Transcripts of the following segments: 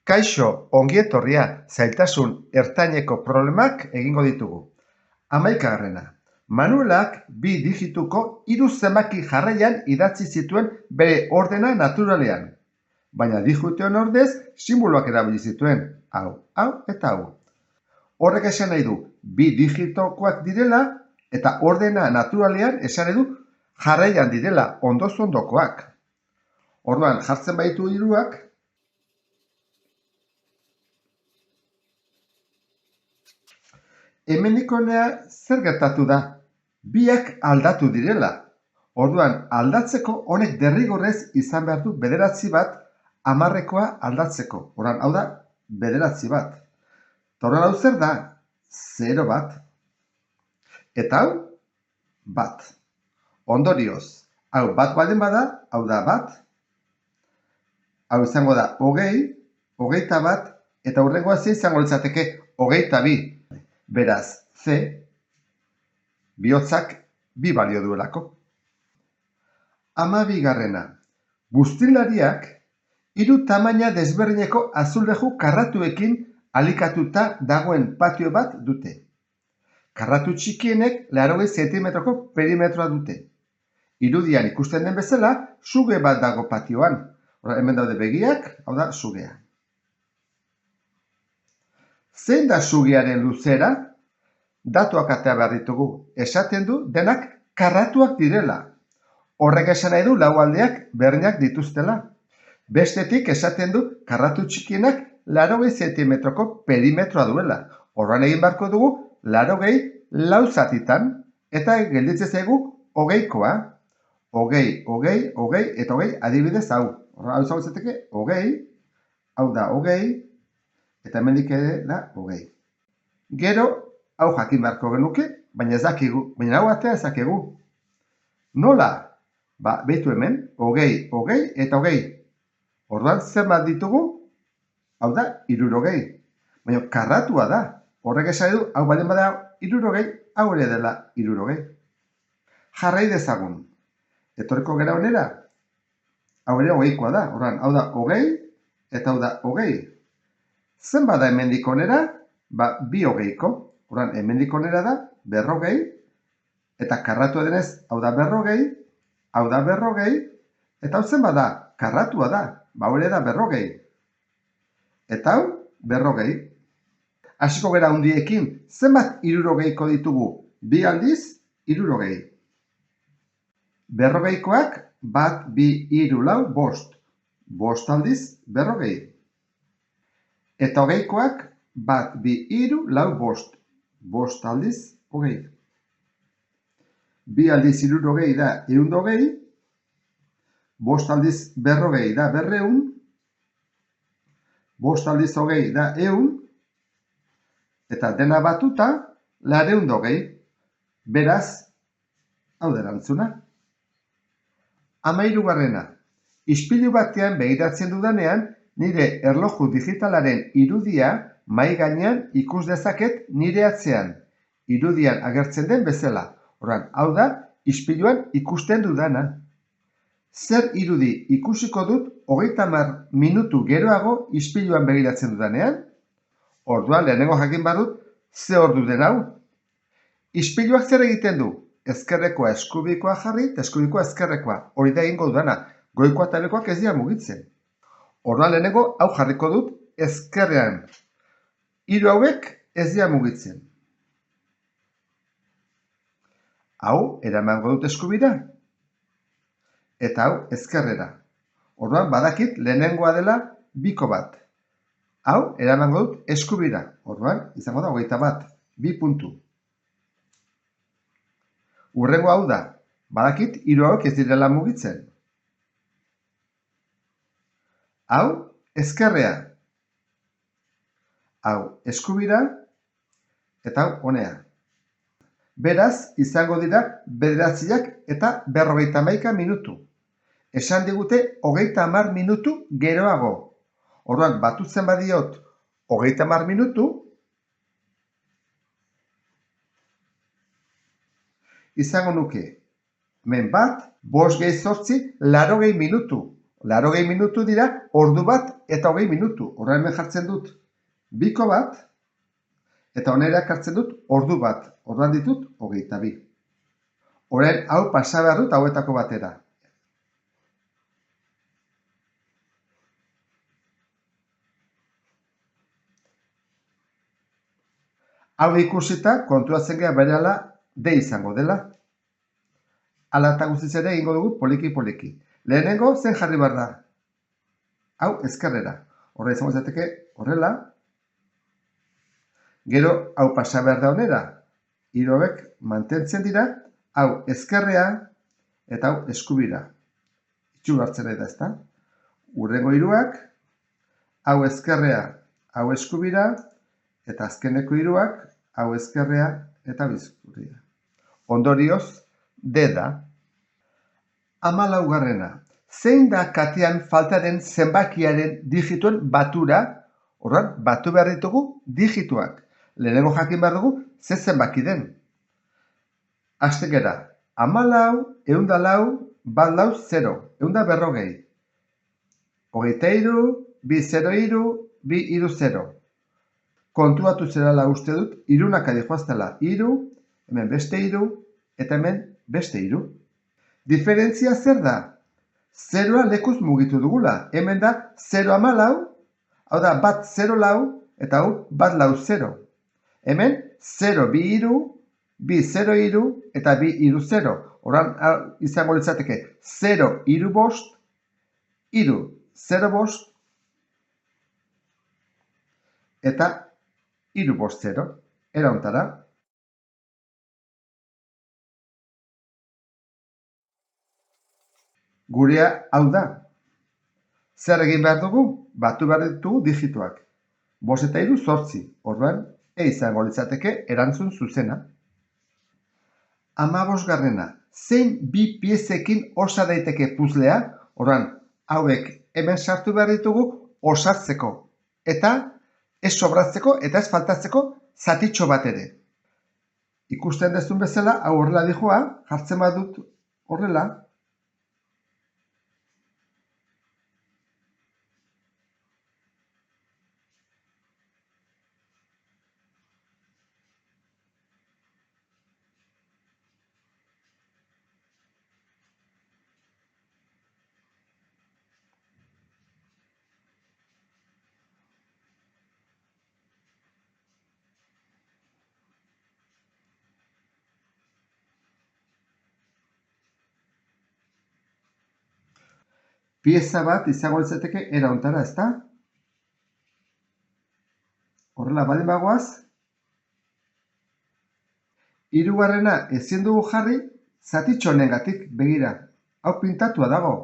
Kaixo, ongi etorria, zailtasun ertaineko problemak egingo ditugu. 11. Manuelak 2 digituko 3 zenbaki jarraian idatzi zituen bere ordena naturalean. Baina digitoen ordez sinboloak erabili zituen, hau eta hau. Horrek esan nahi du 2 digitokoak direla eta ordena naturalean esan nahi du jarraian direla ondoz-ondokoak. Orduan, jartzen baitu hiruak, hemendik honera zer gertatu da? Biak aldatu direla. Orduan, aldatzeko honek derrigorrez izan behar du 9 bat 10ekoa aldatzeko. Orduan, hau da 9 bat. Eta orduan hau zer da? 0 bat. Eta hau, bat. Ondorioz, hau bat baldin bada, hau da bat. Hau izango da 20, 21, eta hurrengoa ze izango litzateke 22. Beraz, C, bihotzak 2 balio duelako. 12. Buztinlariak 3 tamaina desberdineko azuleju karratuekin alikatuta dagoen patio bat dute. Karratu txikienek 80 zentimetroko perimetroa dute. Irudian ikusten den bezala, suge bat dago patioan. Hemen daude begiak, hau da sugea. Zein da sugearen luzera? Datuak atea behar ditugu. Esaten du denak karratuak direla. Horrek esan nahi du lau aldeak berdinak dituztela. Bestetik esaten du karratu txikienak 80 zentimetroko perimetroa duela. Horren egin beharko dugu 80 lau zatitan eta gelditzen zaigu 20koa. 20, 20, 20 eta 20 adibidez hau. Hau izango zeteke 20, hau da 20, eta hemendik ere da 20. Gero, hau jakin beharko genuke, baina ez dakigu, baina hau atea ez dakigu. Nola? Behitu hemen, 20, 20 eta 20. Orduan zenbat ditugu? Hau da 60. Baina karratua da. Horrek esan du, hau baldin bada 60, hau ere dela 60. Jarrai dezagun. Etorriko gera honera? Hau ere 20koa da. Orduan, hau da 20 eta hau da 20. Zenbat da hemendik honera? 2 20ko. Orduan, hemendik honera da 40, eta karratua denez, hau da 40, hau da 40, eta hau zenbat da? Karratua da. Hau ere da 40. Eta hau 40. Hasiko gera handiekin, zenbat 60ko ditugu? 2 aldiz 60. 40koak 1, 2, 3, 4, 5. 5 aldiz 40. Eta 20koak 1, 2, 3, 4, 5. 5 aldiz 20. 2 aldiz 60 da 120. 5 aldiz 40 da 200. 5 aldiz 20 da 100. Eta dena batuta 220. Beraz, hau da erantzuna. 13. Ispilu batean begiratzen dudanean, nire erloju digitalaren irudia mahai gainean ikus dezaket nire atzean. Irudian agertzen den bezala. Orduan, hau da, ispiluan ikusten dudana. Zer irudi ikusiko dut 30 minutu geroago ispiluan begiratzen dudanean? Orduan, lehenengo jakin badut, ze ordu den hau? Ispiluak zer egiten du? Ezkerrekoa eskubikoa jarri eta eskubikoa ezkerrekoa. Hori da egingo dudana. Goikoa eta behekoak ez dira mugitzen. Orduan lehenengo hau jarriko dut ezkerrean. 3 hauek ez dira mugitzen. Hau eramango dut eskubira. Eta hau ezkerrera. Orduan badakit lehenengoa dela 2ko bat. Hau eramango dut eskubira. Orduan izango da 21. 2 puntu. Hurrengo hau da. Badakit 3 hauek ez direla mugitzen. Hau ezkerrea. Hau eskubira. Eta hau honea. Beraz, izango dira 9 eta 51 minutu. Esan digute 30 minutu geroago. Orduan, batutzen badiot 30 minutu, izango nuke. Hemen bat, 5 gehi 8, 80 minutu. 80 minutu dira ordu bat eta 20 minutu. Horra hemen jartzen dut biko bat, eta honera ekartzen dut ordu bat. Orduan ditut 22. Orain hau pasa behar dut hauetako batera. Hau ikusita konturatzen gara berehala D izango dela. Hala eta guztiz ere egingo dugu poliki-poliki. Lehenengo zen jarri behar da. Hau ezkerrera. Horra izango zateke horrela. Gero hau pasa behar da honera. Hiru hauek mantentzen dira. Hau ezkerrea eta hau eskubira. Itxu hartzen da, ezta? Hurrengo hiruak, hau ezkerrea, hau eskubira, eta azkeneko hiruak, hau ezkerrea eta eskubira. Ondorioz, D da. 14. Zein da katean falta den zenbakiaren digituen batura? Orduan, batu behar ditugu digituak. Lehenengo jakin behar dugu ze zenbaki den. Hasten gara, 14, 104, 140, 140. 23, 203, 230. Kontuatu zerala uste dut, irunak adijoaztela. Iru, hemen beste iru, eta hemen beste iru. Diferentzia zer da? Zeroa lekuz mugitu dugula. Hemen da 0,14, hau da bat 0,4, eta hau bat 4,0. Hemen 0, 2, iru, 2, 0, iru, eta 2, iru, 0. Horan izango litzateke 0, iru, bost, iru, 0, bost, eta iru, bost, 0. Era hontara. Gurea hau da. Zer egin behar dugu? Batu behar ditugu digituak. 5 eta 3, 8. Orduan, izango litzateke erantzun zuzena. 15. Zein bi piezekin osa daiteke puzlea? Orduan, hauek hemen sartu behar ditugu osatzeko. Eta ez sobratzeko eta ez faltatzeko zatitxo bat ere. Ikusten dezun bezala, hau horrela dijoa, jartzen badut horrela. Pieza bat izango litzateke era hontara, ezta? Horrela baldin bagoaz, hirugarrena ezin dugu jarri zatitxo honengatik, begira. Hau pintatua dago.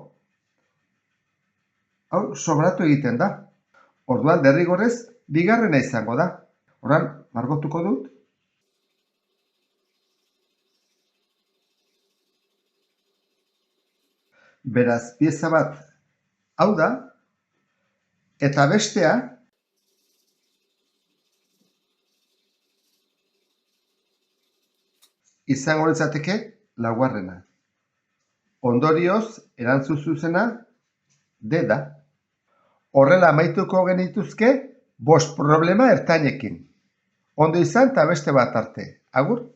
Hau sobratu egiten da. Orduan derrigorrez bigarrena izango da. Orduan margotuko dut. Beraz, pieza bat hau da, eta bestea izango litzateke laugarrena. Ondorioz, erantzun zuzena D da. Horrela amaituko genituzke 5 problema ertainekin. Ondo izan eta beste bat arte. Agur!